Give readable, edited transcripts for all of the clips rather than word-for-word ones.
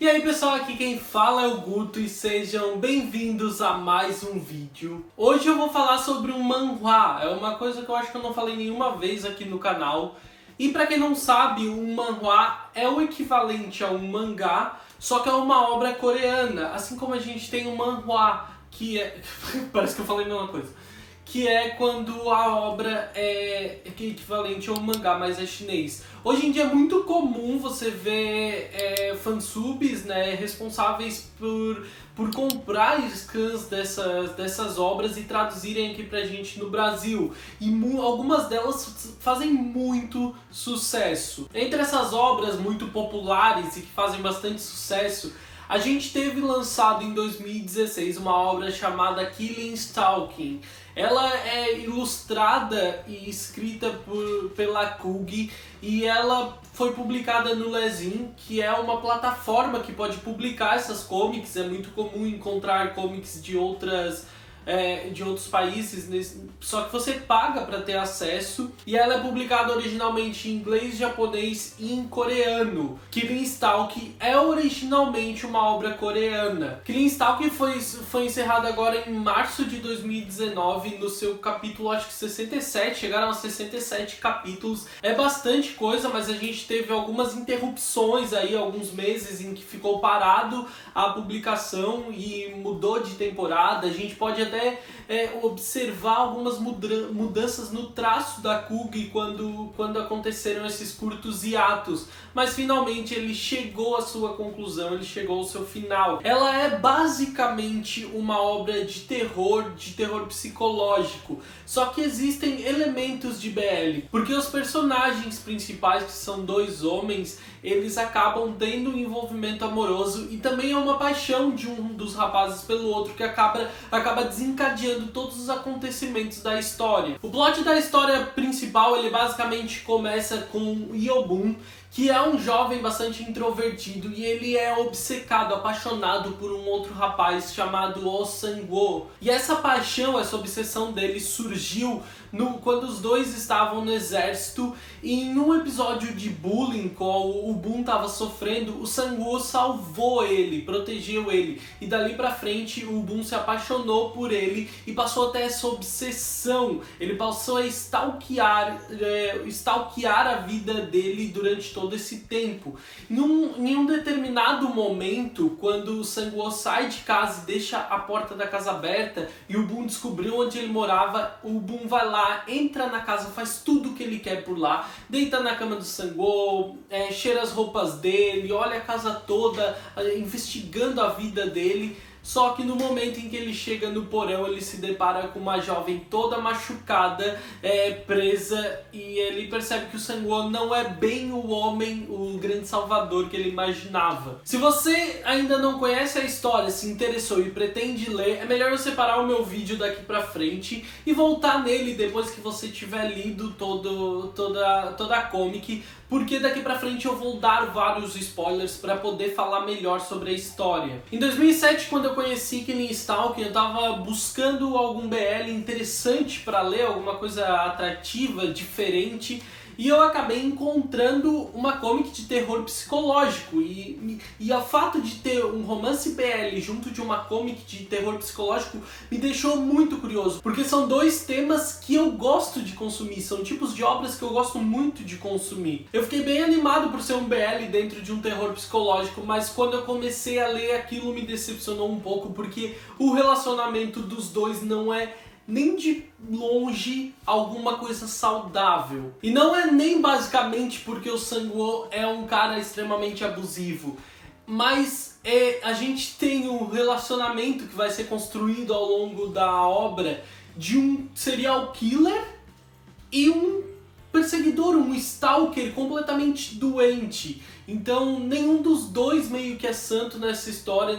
E aí pessoal, aqui quem fala é o Guto e sejam bem-vindos a mais um vídeo. Hoje eu vou falar sobre um manhwa, é uma coisa que eu acho que eu não falei nenhuma vez aqui no canal. E pra quem não sabe, um manhwa é o equivalente a um mangá, só que é uma obra coreana, assim como a gente tem um manhwa, que é... parece que eu falei a mesma coisa. Que é quando a obra é equivalente a um mangá, mas é chinês. Hoje em dia é muito comum você ver fansubs, né, responsáveis por comprar scans dessas obras e traduzirem aqui pra gente no Brasil. E algumas delas fazem muito sucesso. Entre essas obras muito populares e que fazem bastante sucesso, a gente teve lançado em 2016 uma obra chamada Killing Stalking. Ela é ilustrada e escrita pela Kugi e ela foi publicada no Lezhin, que é uma plataforma que pode publicar essas comics. É muito comum encontrar comics de outros países, só que você paga para ter acesso, e ela é publicada originalmente em inglês, japonês e em coreano. Killing Stalking é originalmente uma obra coreana. Killing Stalking foi encerrado agora em março de 2019 no seu capítulo, acho que 67, chegaram a 67 capítulos. É bastante coisa, mas a gente teve algumas interrupções aí, alguns meses em que ficou parado a publicação e mudou de temporada. A gente pode até observar algumas mudanças no traço da Kugi quando aconteceram esses curtos hiatos, mas finalmente ele chegou à sua conclusão, ele chegou ao seu final. Ela é basicamente uma obra de terror psicológico, só que existem elementos de BL, porque os personagens principais, que são dois homens, eles acabam tendo um envolvimento amoroso e também é uma paixão de um dos rapazes pelo outro que acaba desencadeando todos os acontecimentos da história. O plot da história principal, ele basicamente começa com Yobun, que é um jovem bastante introvertido e ele é obcecado, apaixonado por um outro rapaz chamado Oh Sang-woo. E essa paixão, essa obsessão dele surgiu quando os dois estavam no exército, e em um episódio de bullying qual o Bun estava sofrendo, o Sang-woo salvou ele, protegeu ele, e dali pra frente o Bun se apaixonou por ele e passou até essa obsessão. Ele passou a stalkear a vida dele durante todo esse tempo. Em um determinado momento, quando o Sang-woo sai de casa e deixa a porta da casa aberta e o Bun descobriu onde ele morava, o Bun vai lá, entra na casa, faz tudo o que ele quer por lá, deita na cama do Sang-woo, cheira as roupas dele, olha a casa toda, investigando a vida dele. Só que no momento em que ele chega no porão, ele se depara com uma jovem toda machucada, presa, e ele percebe que o Sang-woo não é bem o homem, o grande salvador que ele imaginava. Se você ainda não conhece a história, se interessou e pretende ler, é melhor você parar o meu vídeo daqui pra frente e voltar nele depois que você tiver lido toda a comic, porque daqui pra frente eu vou dar vários spoilers para poder falar melhor sobre a história. Em 2007, quando eu conheci Killing Stalking, eu tava buscando algum BL interessante para ler, alguma coisa atrativa, diferente, e eu acabei encontrando uma comic de terror psicológico, e o fato de ter um romance BL junto de uma comic de terror psicológico me deixou muito curioso, porque são dois temas que eu gosto de consumir, são tipos de obras que eu gosto muito de consumir. Eu fiquei bem animado por ser um BL dentro de um terror psicológico, mas quando eu comecei a ler aquilo me decepcionou um pouco, porque o relacionamento dos dois não é nem de longe alguma coisa saudável. E não é nem basicamente porque o Sang-woo é um cara extremamente abusivo, mas a gente tem um relacionamento que vai ser construído ao longo da obra de um serial killer e um perseguidor, um stalker completamente doente. Então nenhum dos dois meio que é santo nessa história,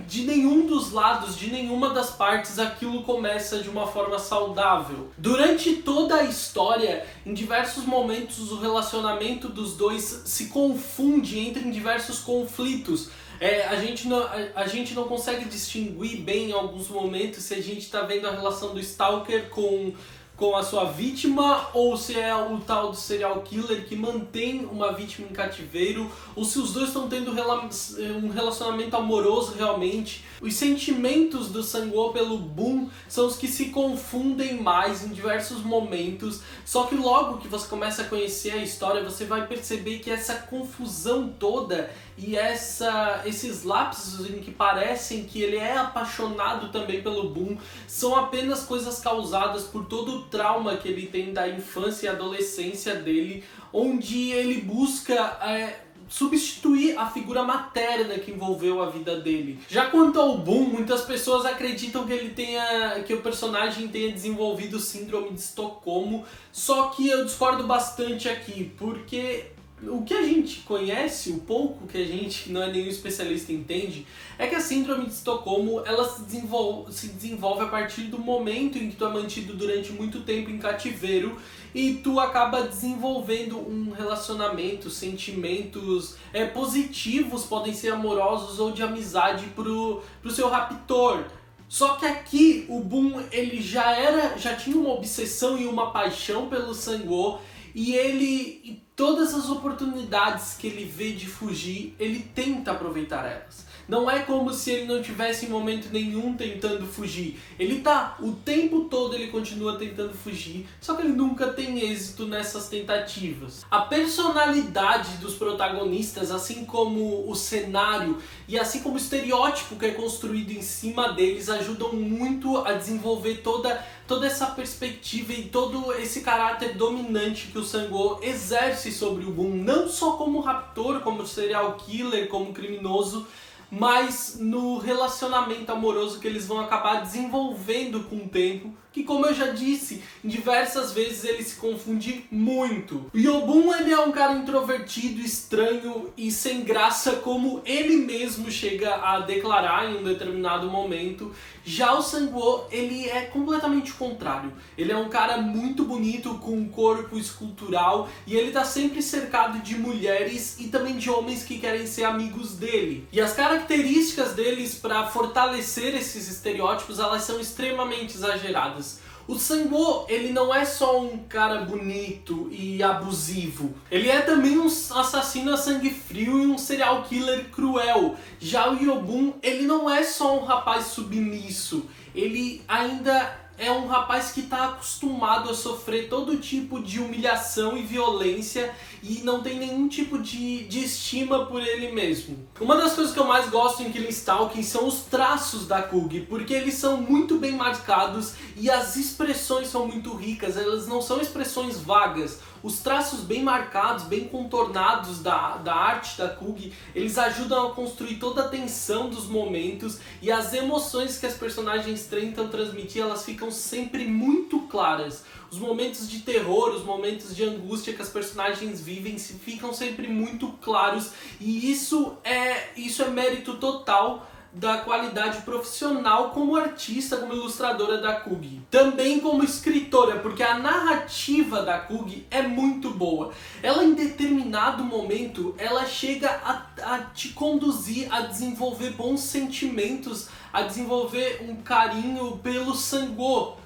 de nenhum dos lados, de nenhuma das partes, aquilo começa de uma forma saudável. Durante toda a história, em diversos momentos, o relacionamento dos dois se confunde, entra em diversos conflitos. A gente não consegue distinguir bem em alguns momentos se a gente está vendo a relação do Stalker com com a sua vítima, ou se é o tal do serial killer que mantém uma vítima em cativeiro, ou se os dois estão tendo um relacionamento amoroso realmente. Os sentimentos do Sang-woo pelo Boom são os que se confundem mais em diversos momentos, só que logo que você começa a conhecer a história, você vai perceber que essa confusão toda e esses lapsos em que parecem que ele é apaixonado também pelo Boom são apenas coisas causadas por todo o trauma que ele tem da infância e adolescência dele, onde ele busca substituir a figura materna que envolveu a vida dele. Já quanto ao Boom, muitas pessoas acreditam que o personagem tenha desenvolvido síndrome de Estocolmo, só que eu discordo bastante aqui, porque o que a gente conhece, o pouco que a gente, não é nenhum especialista, entende, é que a síndrome de Estocolmo ela se desenvolve a partir do momento em que tu é mantido durante muito tempo em cativeiro e tu acaba desenvolvendo um relacionamento, sentimentos positivos, podem ser amorosos ou de amizade pro seu raptor. Só que aqui o Boom ele já tinha uma obsessão e uma paixão pelo Sang-woo, e todas as oportunidades que ele vê de fugir, ele tenta aproveitar elas. Não é como se ele não tivesse em momento nenhum tentando fugir. O tempo todo ele continua tentando fugir, só que ele nunca tem êxito nessas tentativas. A personalidade dos protagonistas, assim como o cenário e assim como o estereótipo que é construído em cima deles, ajudam muito a desenvolver toda essa perspectiva e todo esse caráter dominante que o Sang-woo exerce sobre o Boom, não só como raptor, como serial killer, como criminoso, mas no relacionamento amoroso que eles vão acabar desenvolvendo com o tempo, que, como eu já disse, diversas vezes ele se confunde muito. O Yobun, ele é um cara introvertido, estranho e sem graça, como ele mesmo chega a declarar em um determinado momento. Já o Sang-woo, ele é completamente o contrário. Ele é um cara muito bonito, com um corpo escultural, e ele tá sempre cercado de mulheres e também de homens que querem ser amigos dele. E as características deles para fortalecer esses estereótipos, elas são extremamente exageradas. O Sang-woo, ele não é só um cara bonito e abusivo. Ele é também um assassino a sangue frio e um serial killer cruel. Já o Yobun, ele não é só um rapaz submisso. Ele ainda é um rapaz que está acostumado a sofrer todo tipo de humilhação e violência e não tem nenhum tipo de estima por ele mesmo. Uma das coisas que eu mais gosto em Killing Stalking são os traços da Kug, porque eles são muito bem marcados e as expressões são muito ricas, elas não são expressões vagas. Os traços bem marcados, bem contornados da arte da Kug, eles ajudam a construir toda a tensão dos momentos e as emoções que as personagens tentam transmitir, elas ficam sempre muito claras. Os momentos de terror, os momentos de angústia que as personagens vivem ficam sempre muito claros, e isso é mérito total da qualidade profissional como artista, como ilustradora da Kug. Também como escritora, porque a narrativa da Kug é muito boa. Ela, em determinado momento, ela chega a te conduzir a desenvolver bons sentimentos, a desenvolver um carinho pelo Sang-woo,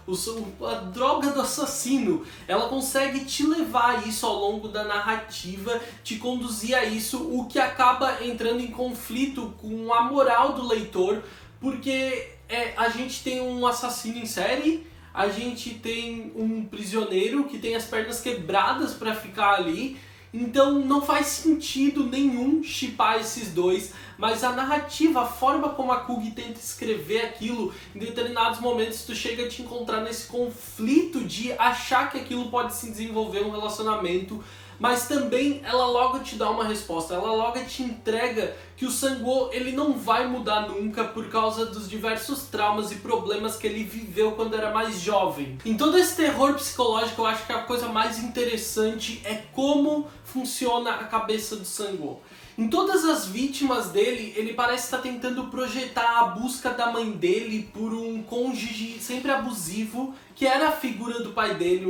a droga do assassino. Ela consegue te levar a isso ao longo da narrativa, te conduzir a isso, o que acaba entrando em conflito com a moral do leitor, porque a gente tem um assassino em série, a gente tem um prisioneiro que tem as pernas quebradas para ficar ali. Então não faz sentido nenhum shippar esses dois, mas a narrativa, a forma como a Kug tenta escrever aquilo, em determinados momentos tu chega a te encontrar nesse conflito de achar que aquilo pode se desenvolver um relacionamento, mas também ela logo te dá uma resposta, ela logo te entrega que o Sang-woo, ele não vai mudar nunca por causa dos diversos traumas e problemas que ele viveu quando era mais jovem. Em todo esse terror psicológico, eu acho que a coisa mais interessante é como funciona a cabeça do Sang-woo. Em todas as vítimas dele, ele parece estar tentando projetar a busca da mãe dele por um cônjuge sempre abusivo, que era a figura do pai dele.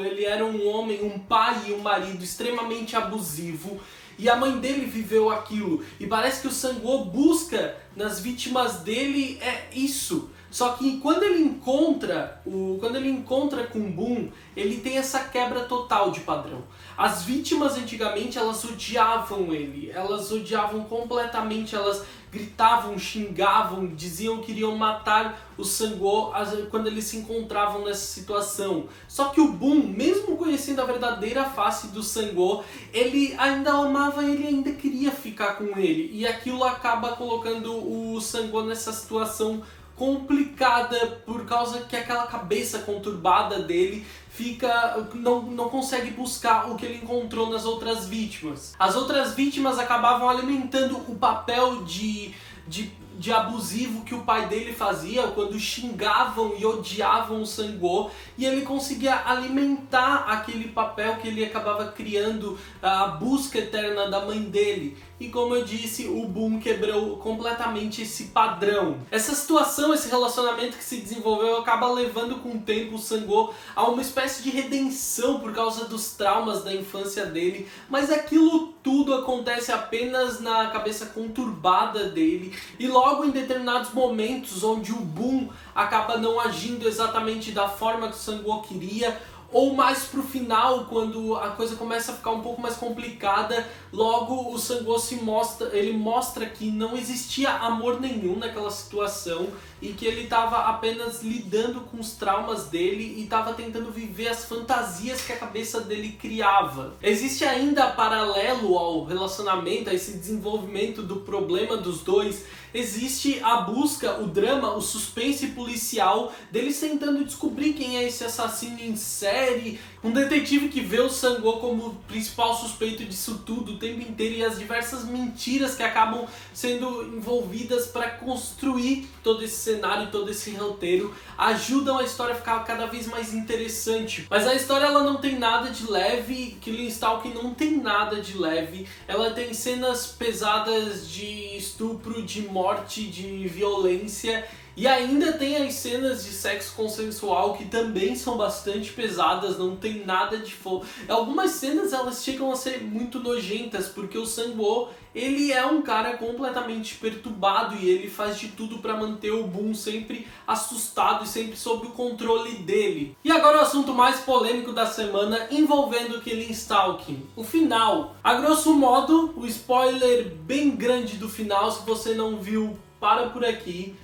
Ele era um homem, um pai e um marido extremamente abusivo. E a mãe dele viveu aquilo. E parece que o Sang-woo busca nas vítimas dele isso. Só que quando ele encontra com o Boom, ele tem essa quebra total de padrão. As vítimas antigamente, elas odiavam ele, elas odiavam completamente, elas gritavam, xingavam, diziam que iriam matar o Sang-woo quando eles se encontravam nessa situação. Só que o Boom, mesmo conhecendo a verdadeira face do Sang-woo, ele ainda amava ele e ainda queria ficar com ele. E aquilo acaba colocando o Sang-woo nessa situação complicada por causa que aquela cabeça conturbada dele não consegue buscar o que ele encontrou nas outras vítimas. As outras vítimas acabavam alimentando o papel de abusivo que o pai dele fazia quando xingavam e odiavam o Sang-woo, e ele conseguia alimentar aquele papel que ele acabava criando, a busca eterna da mãe dele. E como eu disse, o Boom quebrou completamente esse padrão. Essa situação, esse relacionamento que se desenvolveu acaba levando com o tempo o Sang-woo a uma espécie de redenção por causa dos traumas da infância dele, mas aquilo tudo acontece apenas na cabeça conturbada dele, e logo em determinados momentos onde o Boom acaba não agindo exatamente da forma que o Sang-woo queria, ou mais pro final, quando a coisa começa a ficar um pouco mais complicada, logo o Sang-woo mostra que não existia amor nenhum naquela situação e que ele estava apenas lidando com os traumas dele e estava tentando viver as fantasias que a cabeça dele criava. Existe ainda paralelo ao relacionamento, a esse desenvolvimento do problema dos dois, existe a busca, o drama, o suspense policial deles tentando descobrir quem é esse assassino em série, um detetive que vê o Sang-woo como o principal suspeito disso tudo o tempo inteiro, e as diversas mentiras que acabam sendo envolvidas para construir todo esse cenário, todo esse roteiro, ajudam a história a ficar cada vez mais interessante. Mas a história, ela não tem nada de leve, Killing Stalking não tem nada de leve, ela tem cenas pesadas de estupro, de morte, de violência, e ainda tem as cenas de sexo consensual que também são bastante pesadas, não tem nada de fogo. Algumas cenas elas chegam a ser muito nojentas, porque o Sang-woo, ele é um cara completamente perturbado e ele faz de tudo para manter o Boom sempre assustado e sempre sob o controle dele. E agora o assunto mais polêmico da semana envolvendo Killing Stalking, o final. A grosso modo, o spoiler bem grande do final, se você não viu, para por aqui.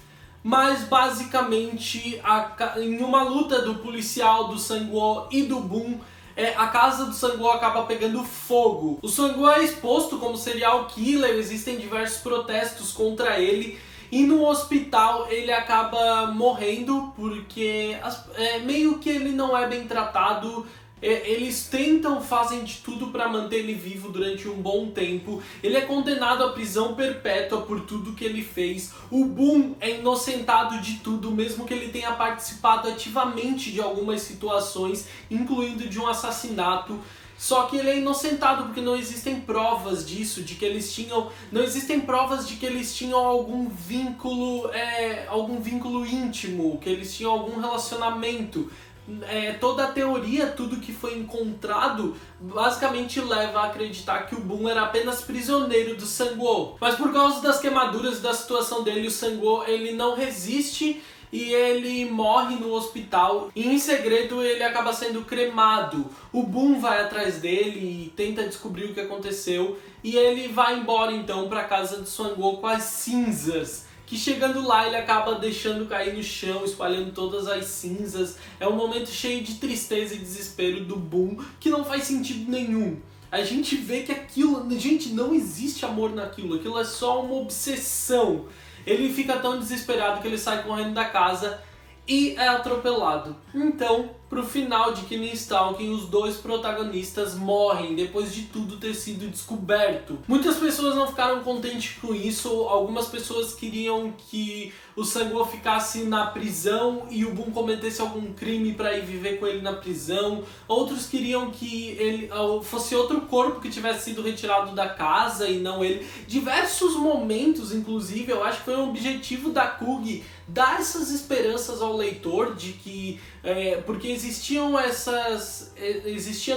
Mas basicamente, em uma luta do policial, do Sang-woo e do Boom, a casa do Sang-woo acaba pegando fogo. O Sang-woo é exposto como serial killer, existem diversos protestos contra ele, e no hospital ele acaba morrendo porque meio que ele não é bem tratado. Eles fazem de tudo para manter ele vivo durante um bom tempo. Ele é condenado à prisão perpétua por tudo que ele fez. O Boom é inocentado de tudo, mesmo que ele tenha participado ativamente de algumas situações, incluindo de um assassinato. Só que ele é inocentado porque não existem provas disso, não existem provas de que eles tinham algum vínculo íntimo, que eles tinham algum relacionamento. Toda a teoria, tudo que foi encontrado, basicamente leva a acreditar que o Boom era apenas prisioneiro do Sang-woo. Mas por causa das queimaduras e da situação dele, o Sang-woo ele não resiste e ele morre no hospital, e em segredo ele acaba sendo cremado. O Boom vai atrás dele e tenta descobrir o que aconteceu, e ele vai embora então para casa do Sang-woo com as cinzas, que chegando lá ele acaba deixando cair no chão, espalhando todas as cinzas. É um momento cheio de tristeza e desespero do Boom, que não faz sentido nenhum. A gente vê que gente, não existe amor naquilo, aquilo é só uma obsessão. Ele fica tão desesperado que ele sai correndo da casa e é atropelado. Então, pro final de Killing Stalking, os dois protagonistas morrem depois de tudo ter sido descoberto. Muitas pessoas não ficaram contentes com isso, algumas pessoas queriam que o Sang-woo ficasse na prisão e o Boom cometesse algum crime para ir viver com ele na prisão. Outros queriam que ele fosse outro corpo que tivesse sido retirado da casa e não ele. Diversos momentos, inclusive, eu acho que foi um objetivo da Kugui dar essas esperanças ao leitor de que porque existia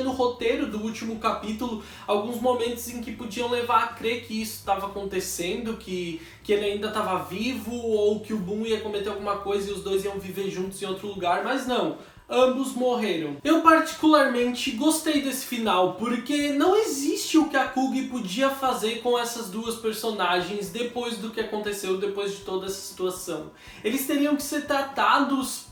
no roteiro do último capítulo alguns momentos em que podiam levar a crer que isso estava acontecendo, que ele ainda estava vivo, ou que o Boom ia cometer alguma coisa e os dois iam viver juntos em outro lugar, mas não. Ambos morreram. Eu particularmente gostei desse final, porque não existe o que a Kugi podia fazer com essas duas personagens depois do que aconteceu, depois de toda essa situação. Eles teriam que ser tratados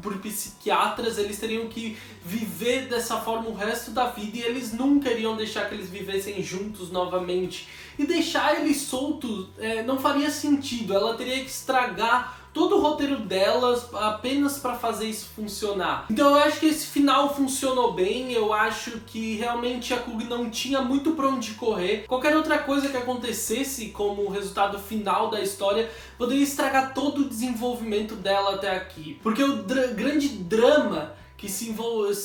por psiquiatras, eles teriam que viver dessa forma o resto da vida e eles nunca iriam deixar que eles vivessem juntos novamente. E deixar eles soltos não faria sentido, ela teria que estragar todo o roteiro delas apenas para fazer isso funcionar. Então eu acho que esse final funcionou bem, eu acho que realmente a Kugi não tinha muito pra onde correr. Qualquer outra coisa que acontecesse como resultado final da história poderia estragar todo o desenvolvimento dela até aqui. Porque o grande drama que se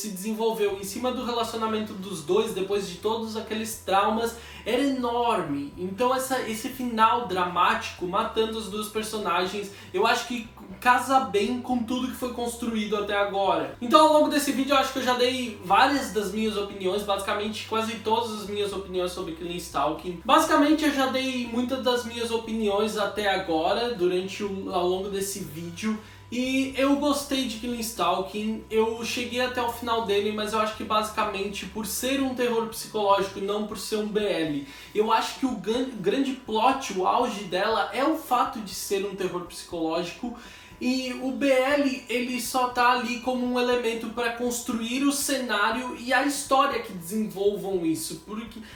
desenvolveu em cima do relacionamento dos dois, depois de todos aqueles traumas, era enorme. Então esse final dramático, matando as duas personagens, eu acho que casa bem com tudo que foi construído até agora. Então ao longo desse vídeo eu acho que eu já dei várias das minhas opiniões, basicamente quase todas as minhas opiniões sobre Killing Stalking. Basicamente eu já dei muitas das minhas opiniões até agora, ao longo desse vídeo. E eu gostei de Killing Stalking, eu cheguei até o final dele, mas eu acho que basicamente por ser um terror psicológico e não por ser um BL. Eu acho que o grande plot, o auge dela é o fato de ser um terror psicológico. E o BL, ele só tá ali como um elemento para construir o cenário e a história que desenvolvam isso.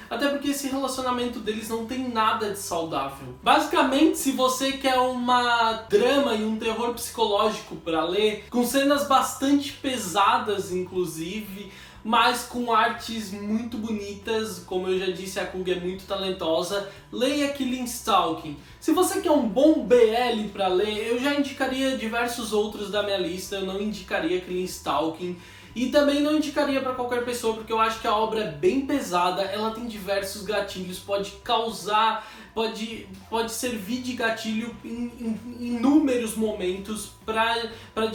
Até porque esse relacionamento deles não tem nada de saudável. Basicamente, se você quer uma drama e um terror psicológico para ler, com cenas bastante pesadas inclusive, mas com artes muito bonitas, como eu já disse, a Kugi é muito talentosa, leia Killing Stalking. Se você quer um bom BL pra ler, eu já indicaria diversos outros da minha lista, eu não indicaria Killing Stalking. E também não indicaria para qualquer pessoa, porque eu acho que a obra é bem pesada, ela tem diversos gatilhos, pode servir de gatilho em inúmeros momentos para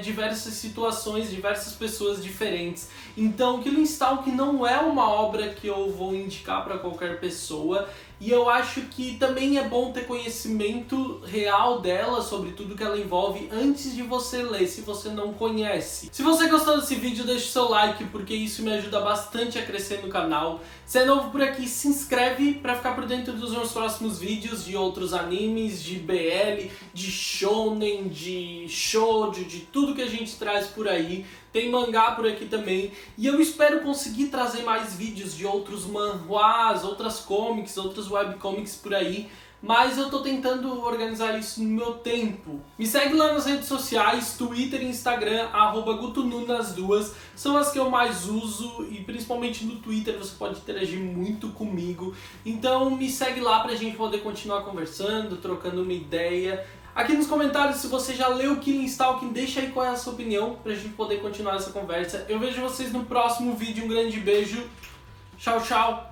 diversas situações, diversas pessoas diferentes. Então Killing Stalking não é uma obra que eu vou indicar para qualquer pessoa. E eu acho que também é bom ter conhecimento real dela, sobre tudo que ela envolve, antes de você ler, se você não conhece. Se você gostou desse vídeo, deixe o seu like, porque isso me ajuda bastante a crescer no canal. Se é novo por aqui, se inscreve para ficar por dentro dos meus próximos vídeos de outros animes, de BL, de shounen, de shoujo, de tudo que a gente traz por aí. Tem mangá por aqui também, e eu espero conseguir trazer mais vídeos de outros manhwas, outras comics, outros webcomics por aí, mas eu tô tentando organizar isso no meu tempo. Me segue lá nas redes sociais, Twitter e Instagram, @GutoNu nas duas, são as que eu mais uso, e principalmente no Twitter você pode interagir muito comigo, então me segue lá pra gente poder continuar conversando, trocando uma ideia. Aqui nos comentários, se você já leu Killing Stalking, deixa aí qual é a sua opinião pra gente poder continuar essa conversa. Eu vejo vocês no próximo vídeo, um grande beijo, tchau, tchau!